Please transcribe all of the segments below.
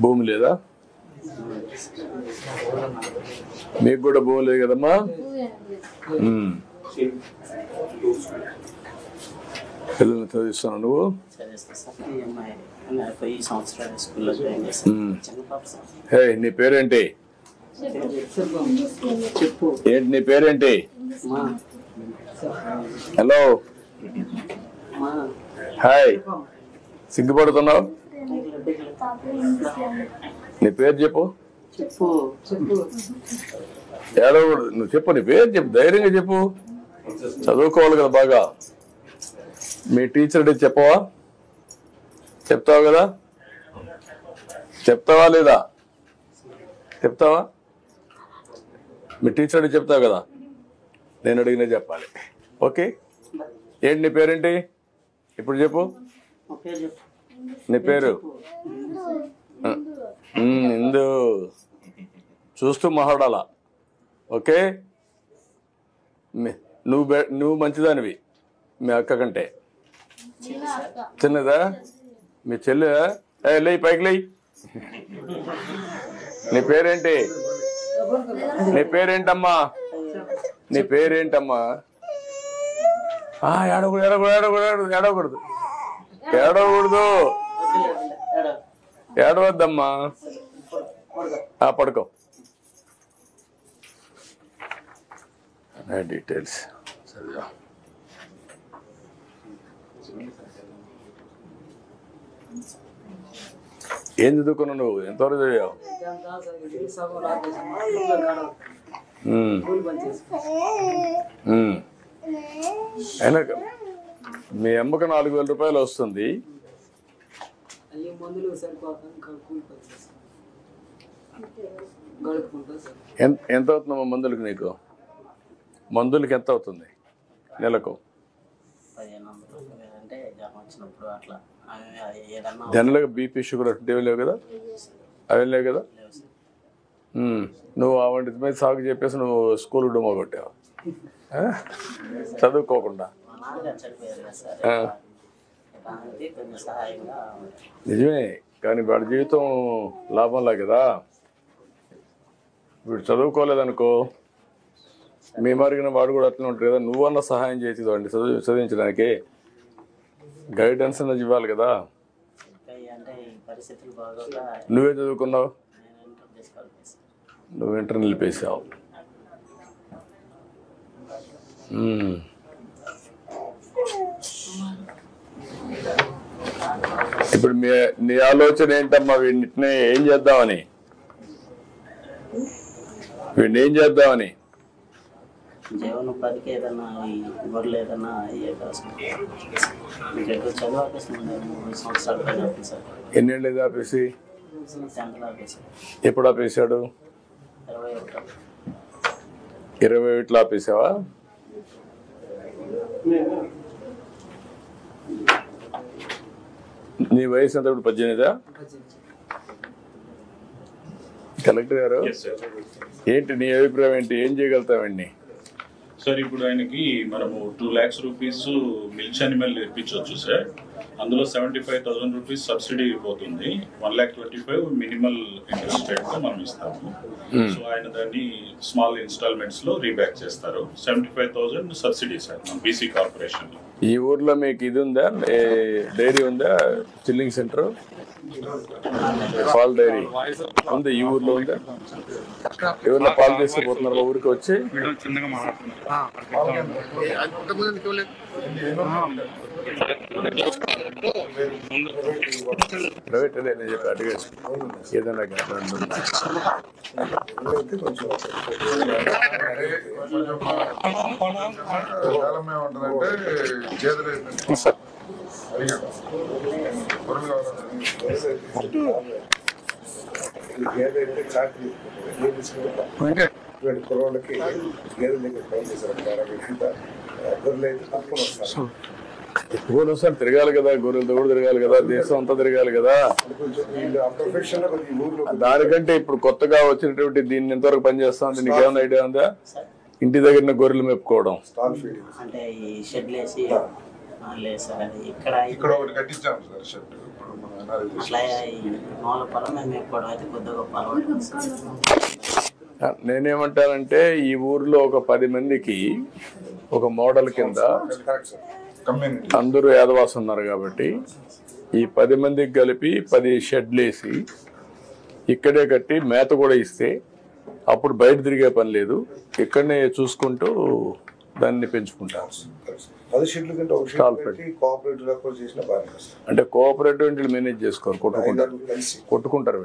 భూమి లేదా? మీకు కూడా భూమి లేదు కదమ్మా? పిల్లల్ని చదివిస్తున్నావు నువ్వు? నీ పేరేంటి? ఏంటి నీ పేరేంటి? Hello, hi. సిగ్గుపడుతున్నావు? నీ పేరు చెప్పు. ఏడవకూడదు. నువ్వు చెప్పు, నీ పేరు చెప్పు, ధైర్యంగా చెప్పు. చదువుకోవాలి కదా బాగా. మీ టీచర్ చెప్పవా? చెప్తావు కదా? చెప్తావా లేదా? చెప్తావా? మీ టీచర్ చెప్తావు కదా? నేను అడిగినా చెప్పాలి. ఓకే. ఏంటి నీ పేరేంటి? ఇప్పుడు చెప్పు. నీ పేరు? ఇందు. చూస్తూ మాట్లాడాలా. ఓకే. నువ్వు మంచిదానివి మీ అక్క కంటే. చిన్నదా మీ చెల్లె? లేయి, పైకి లేయి. నీ పేరేంటి? నీ పేరేంటమ్మా? నీ పేరేంటమ్మా? ఏడకూడదు, ఏడకూడదు, ఏడకూడదు, ఏడకూడదు, ఏడవద్దమ్మా. పడుకో. డీటెయిల్స్ చదివా? ఏం చదువుకున్నావు నువ్వు? ఎంతవరకు చదివావు? అయినా మీ అమ్మకు 4,000 రూపాయలు వస్తుంది. ఎంత అవుతుందమ్మా మందులకి? నీకు మందులకి ఎంత అవుతుంది నెలకు? జనరల్గా బీపీ షుగర్ అటువంటివి లేవు కదా? అవి లేవు కదా? నువ్వు అవంటి మీద సాగు చెప్పేసి నువ్వు స్కూల్ డుమ్మా కొట్టావు చదువుకోకుండా. నిజమే, కానీ వాడి జీవితం లాభంలా కదా. వీడు చదువుకోలేదనుకో, మీ మరిగిన వాడు కూడా అట్లా ఉంటాడు కదా. నువ్వన్నా సహాయం చేయొచ్చు అండి చదివించడానికి. గైడెన్స్ అన్నది ఇవ్వాలి కదా. నువ్వే చదువుకున్నావు? నువ్వు ఇంటర్ నిలిపేసావు. ఇప్పుడు నీ ఆలోచన ఏంటమ్మా? వీడిని ఏం చేద్దామని? వీడిని ఏం చేద్దామని? జీవనోపాధికి ఏదన్నా గొర్రెలు ఏదన్నా చదువు ఆపేస్తుంది. 3 సంవత్సరాల పైన ఆపేసారు. ఎన్నేళ్ళు ఇది ఆపేసి? ఎప్పుడు ఆపేశాడు? 21 ఆపేసావా? నీ వయసు ఎంత ఇప్పుడు? 18? కలెక్టర్ గారు, ఏంటి నీ అభిప్రాయం ఏంటి? ఏం చేయగలుగుతామండి సార్? ఇప్పుడు ఆయనకి మనము 2 lakhs రూపీస్ మిల్చ్ అనిమల్ ఇప్పించవచ్చు సార్. అందులో 75,000 రూపీస్ సబ్సిడీ పోతుంది. 1,25,000 మినిమల్ ఇంట్రెస్ట్ రేట్ తో మనం ఇస్తాము. సో ఆయన దాన్ని స్మాల్ ఇన్స్టాల్మెంట్స్ లో రీబ్యాక్ చేస్తారు. 75,000 సబ్సిడీ సార్ మన బీసీ కార్పొరేషన్ లో. ఈ ఊర్లో మీకు ఇది ఉందా? డైరీ ఉందా? చిల్లింగ్ సెంటర్, పాల్ డైరీ ఉంది ఈ ఊర్లో ఉందా? ఎవరిలో పాలు తీసుకుపోతున్నారు మా ఊరికి వచ్చి? ప్రైవేట్ అదే నేను చెప్పి అడిగేసి ఏదైనా కుర్రోళ్ళకి గేదెల దగ్గర ఫోన్ చేశారు. గొర్రెలు అయితే తక్కువ వస్తారు. గోరు సార్ తిరగాలి కదా, గొర్రెలతో కూడా తిరగాలి కదా, దేశం అంతా తిరగాలి కదా. దానికంటే ఇప్పుడు కొత్తగా వచ్చినటువంటి దీన్ని ఎంతవరకు పనిచేస్తా ఉంది? నీకేమైనా ఐడియా ఉందా? ఇంటి దగ్గర గొర్రెలు మెప్పుకోవడం అంటే ఈ షెడ్ లేసి ఇక్కడ ఒకటి కట్టించాము సార్. షెడ్ ఇప్పుడు మన అట్లా ఈ మామూలు పొలం మేము ఎక్కువ అయితే కొద్దిగా గొప్ప అలవాటు సార్. నేనేమంటానంటే ఈ ఊర్లో ఒక 10 మందికి ఒక మోడల్ కింద అందరూ యాదవాసం ఉన్నారు కాబట్టి ఈ 10 మందికి కలిపి 10 షెడ్లు వేసి ఇక్కడే కట్టి మేత కూడా ఇస్తే అప్పుడు బయట తిరిగే పని లేదు, ఇక్కడనే చూసుకుంటూ దాన్ని పెంచుకుంటారు. 10 షెడ్ల కంటే ఒక షెడ్ పెట్టి కోఆపరేటివ్ లో కూడా చేసిన బాగా అంటే కోఆపరేటివ్ మేనేజ్ చేసుకోరు, కొట్టుకుంటారు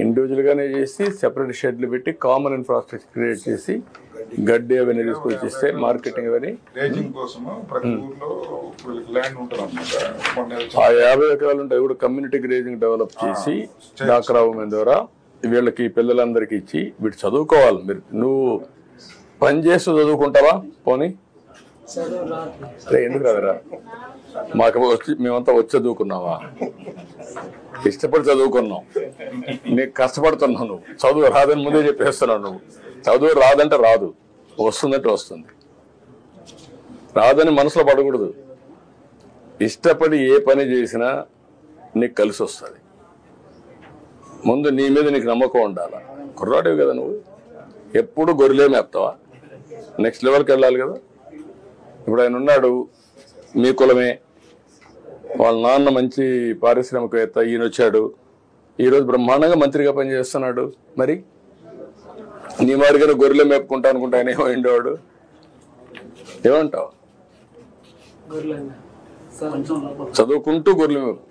ఇండివిజువల్ గానే చేసి సెపరేట్ షెడ్లు పెట్టి కామన్ ఇన్ఫ్రాస్ట్రక్చర్ క్రియేట్ చేసి గడ్డి అవన్నీ తీసుకొచ్చిస్తే మార్కెటింగ్ అవన్నీ ఆ 50 ఎకరాలు ఉంటాయి కూడా కమ్యూనిటీ గ్రేజింగ్ డెవలప్ చేసి డాక్రా ఉమెన్ ద్వారా వీళ్ళకి పిల్లలందరికీ ఇచ్చి వీడు చదువుకోవాలి. మీరు నువ్వు పని చేస్తూ చదువుకుంటావా? పోనీ ఎందుకు రాదురా? మాకు వచ్చి మేమంతా వచ్చి చదువుకున్నావా? ఇష్టపడి చదువుకున్నాం, నీకు కష్టపడుతున్నావు. నువ్వు చదువు రాదని ముందే చెప్పేస్తున్నావు. నువ్వు చదువు రాదంటే రాదు, వస్తుందంటే వస్తుంది. రాదని మనసులో పడకూడదు. ఇష్టపడి ఏ పని చేసినా నీకు కలిసి వస్తుంది. ముందు నీ మీద నీకు నమ్మకం ఉండాలి. కుర్రాడివి కదా నువ్వు, ఎప్పుడు గొర్రెలే మేపుతావా? నెక్స్ట్ లెవెల్కి వెళ్ళాలి కదా. ఇప్పుడు ఆయన ఉన్నాడు, మీ కులమే, వాళ్ళ నాన్న మంచి పారిశ్రామికవేత్త, ఈయన వచ్చాడు, ఈరోజు బ్రహ్మాండంగా మంత్రిగా పనిచేస్తున్నాడు. మరి నీ మాదిరిగా గొర్రెలే మేపుకుంటా అనుకుంటా ఆయన ఏమైండేవాడు? ఏమంటావు? చదువుకుంటూ గొర్రెలు మేపు.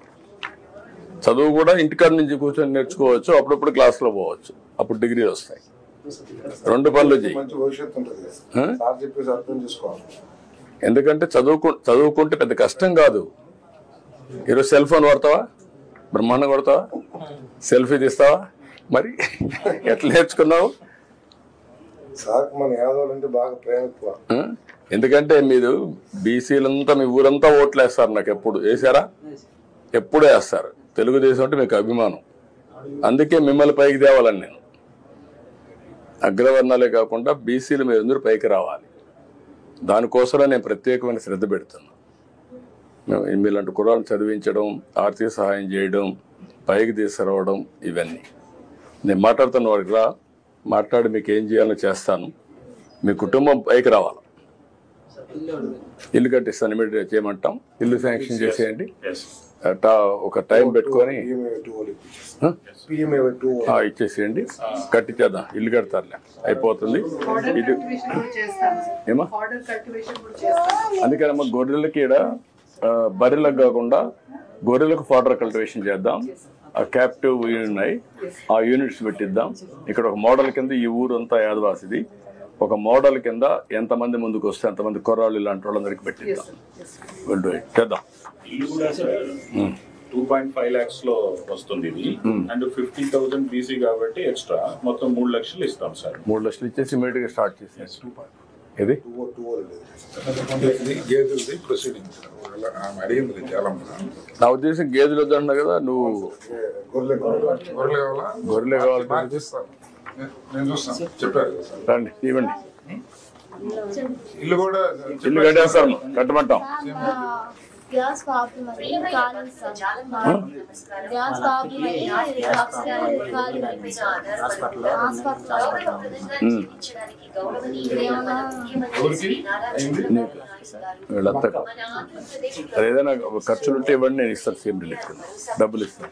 చదువు కూడా ఇంటికాడ నుంచి కూర్చొని నేర్చుకోవచ్చు, అప్పుడప్పుడు క్లాస్లో పోవచ్చు, అప్పుడు డిగ్రీలు వస్తాయి. 2 పనులు చెయ్యి. ఎందుకంటే చదువుకుంటే పెద్ద కష్టం కాదు. ఈరోజు సెల్ ఫోన్ వాడతావా? బ్రహ్మాండం కొడతావా? సెల్ఫీ తీస్తావా? మరి ఎట్లా నేర్చుకున్నావు? ఎందుకంటే మీరు బీసీలంతా మీ ఊరంతా ఓట్లు వేస్తారు. నాకు ఎప్పుడు వేసారా? ఎప్పుడు వేస్తారు. తెలుగుదేశం అంటే మీకు అభిమానం, అందుకే మిమ్మల్ని పైకి తేవాలని నేను. అగ్రవర్ణాలే కాకుండా బీసీలు మీరు అందరూ పైకి రావాలి. దానికోసమే నేను ప్రత్యేకమైన శ్రద్ధ పెడుతున్నాను. మీలాంటి కుర్రాలను చదివించడం, ఆర్థిక సహాయం చేయడం, పైకి తీసుకురావడం, ఇవన్నీ నేను మాట్లాడుతున్న వాడికి రా, మాట్లాడి మీకు ఏం చేయాలో చేస్తాను. మీ కుటుంబం పైకి రావాలి. ఇల్లు కట్టిస్తాను, ఇమీడియట్ చేయమంటాం. ఇల్లు శాంక్షన్ చేసేయండి. ఒక టైం పెట్టుకొని ఇచ్చేసేయండి, కట్టించేద్దాం. ఇల్లు కడతారులే, అయిపోతుంది. ఇది ఏమా అందుకనమ్మా గొర్రెలకి ఇక్కడ బర్రెలకు కాకుండా గొర్రెలకు ఫాడర్ కల్టివేషన్ చేద్దాం. ఆ క్యాప్టివ్ ఉన్నాయి, ఆ యూనిట్స్ పెట్టిద్దాం. ఇక్కడ ఒక మోడల్ కింద ఈ ఊరంతా యాదవాసిది. ఒక మోడల్ కింద ఎంతమంది ముందుకు వస్తే అంతమంది కుర్రాళ్ళు ఇలాంటి వాళ్ళందరికీ పెట్టిద్దాం. చేద్దాం. ఇల్లు కూడా 2.5 lakhs లో వస్తుంది ఇది. అండ్ 50,000 బీసీ కాబట్టి ఎక్స్ట్రా మొత్తం 3 లక్షలు ఇస్తాం సార్. 3 లక్షలు ఇచ్చేసి ఇమీడియట్ గా స్టార్ట్ చేసేసి ఇది నా ఉద్దేశం గేదెలు వద్దన్నా కదా. నువ్వు గొర్రెలే కావాలి. రండి, ఇవ్వండి. ఇల్లు కూడా ఇల్లు కట్టేస్తాను, కట్టమంటాం. గ్యాస్ ప్రాబ్లం అది కాలేదు సార్. గ్యాస్ ప్రాబ్లం అది వీళ్ళంతా ఏదైనా ఖర్చులుంటే ఇవ్వండి, నేను ఇస్తాను. సేమ్ రిలీఫ్ డబ్బులు ఇస్తాను,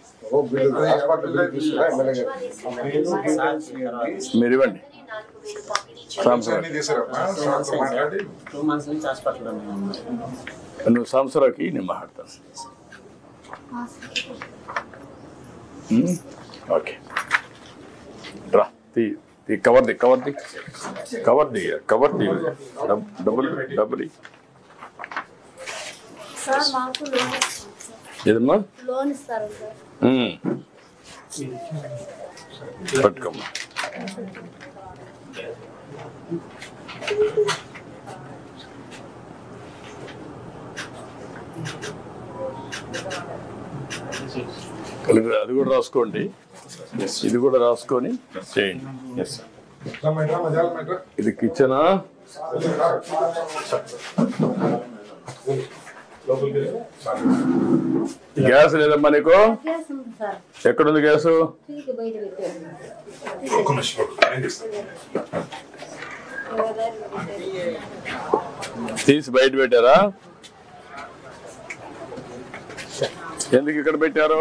మీరు ఇవ్వండి. నువ్వు సంవత్సరానికి నేను మాట్లాడతాను. ఓకే రా, కవర్ది డబ్బులు సార్. మాకు ఏదమ్మా లోన్ ఇస్తారు సార్. పట్టుకోమ్మా. అది కూడా రాసుకోండి, ఇది కూడా రాసుకొని చేయండి. ఇది కిచెనా? గ్యాస్ లేదమ్మా నీకు? గ్యాస్ ఉంది సార్. ఎక్కడుంది గ్యాసు? తీసి బయట పెట్టారు. తీసి బయట పెట్టారా? ఎందుకు ఇక్కడ పెట్టారు?